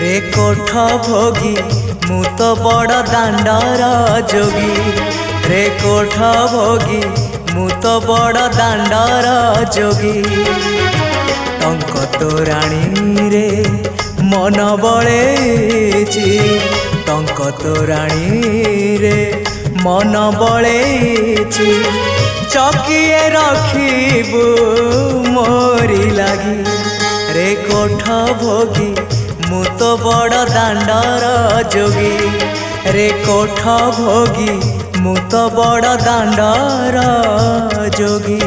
रे कोठ भोगी मु तो बड़ दांडर जोगी रे कोठ भोगी मु तो बड़ दांडर जोगी टंक तोराणी रे मन बळेची टंक तोराणी रे मन बळेची चकिए रखिबू मोरी लागी रे कोठ भोगी मु तो बड़ दांडर जोगी रे कोठ भोगी मु तो बड़ दांडर जोगी।